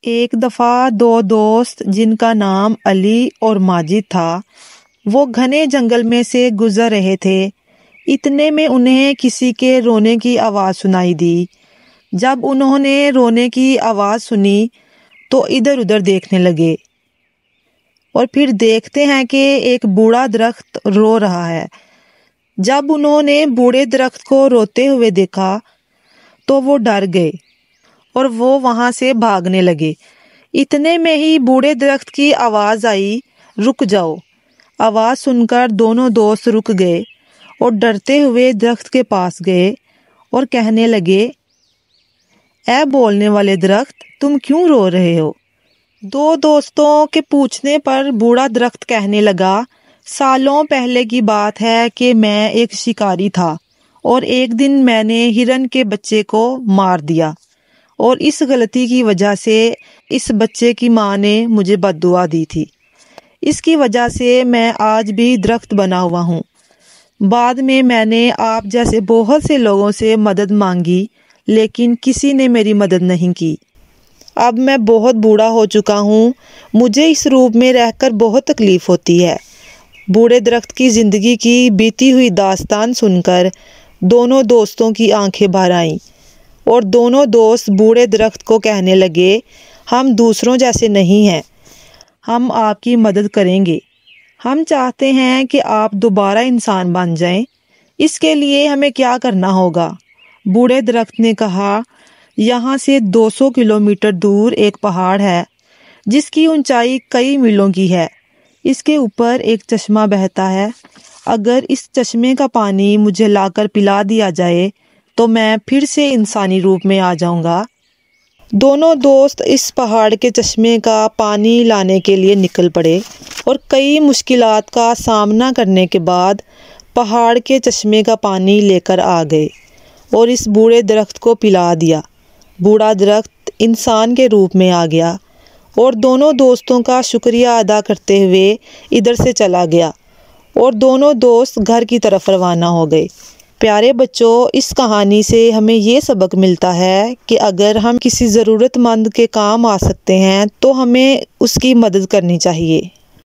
ایک دفعہ دو دوست جن کا نام علی اور ماجد تھا وہ گھنے جنگل میں سے گزر رہے تھے۔ اتنے میں انہیں کسی کے رونے کی آواز سنائی دی۔ جب انہوں نے رونے کی آواز سنی تو ادھر ادھر دیکھنے لگے اور پھر دیکھتے ہیں کہ ایک بوڑھا درخت رو رہا ہے۔ جب انہوں نے بوڑھے درخت کو روتے ہوئے دیکھا تو وہ ڈر گئے اور وہ وہاں سے بھاگنے لگے۔ اتنے میں ہی بوڑھے درخت کی آواز آئی، رک جاؤ۔ آواز سن کر دونوں دوست رک گئے اور ڈرتے ہوئے درخت کے پاس گئے اور کہنے لگے، اے بولنے والے درخت، تم کیوں رو رہے ہو؟ دو دوستوں کے پوچھنے پر بوڑھا درخت کہنے لگا، سالوں پہلے کی بات ہے کہ میں ایک شکاری تھا اور ایک دن میں نے ہرن کے بچے کو مار دیا اور اس غلطی کی وجہ سے اس بچے کی ماں نے مجھے بد دعا دی تھی۔ اس کی وجہ سے میں آج بھی درخت بنا ہوا ہوں۔ بعد میں نے آپ جیسے بہت سے لوگوں سے مدد مانگی لیکن کسی نے میری مدد نہیں کی۔ اب میں بہت بوڑھا ہو چکا ہوں، مجھے اس روپ میں رہ کر بہت تکلیف ہوتی ہے۔ بوڑھے درخت کی زندگی کی بیتی ہوئی داستان سن کر دونوں دوستوں کی آنکھیں بھر آئیں اور دونوں دوست بوڑھے درخت کو کہنے لگے، ہم دوسروں جیسے نہیں ہیں، ہم آپ کی مدد کریں گے۔ ہم چاہتے ہیں کہ آپ دوبارہ انسان بن جائیں۔ اس کے لیے ہمیں کیا کرنا ہوگا؟ بوڑھے درخت نے کہا، یہاں سے 200 کلومیٹر دور ایک پہاڑ ہے جس کی اونچائی کئی میلوں کی ہے۔ اس کے اوپر ایک چشمہ بہتا ہے۔ اگر اس چشمے کا پانی مجھے لا کر پلا دیا جائے تو میں پھر سے انسانی روپ میں آ جاؤں گا۔ دونوں دوست اس پہاڑ کے چشمے کا پانی لانے کے لیے نکل پڑے اور کئی مشکلات کا سامنا کرنے کے بعد پہاڑ کے چشمے کا پانی لے کر آ گئے اور اس بوڑھے درخت کو پلا دیا۔ بوڑھا درخت انسان کے روپ میں آ گیا اور دونوں دوستوں کا شکریہ ادا کرتے ہوئے ادھر سے چلا گیا اور دونوں دوست گھر کی طرف روانہ ہو گئے۔ پیارے بچوں، اس کہانی سے ہمیں یہ سبق ملتا ہے کہ اگر ہم کسی ضرورت مند کے کام آ سکتے ہیں تو ہمیں اس کی مدد کرنی چاہیے۔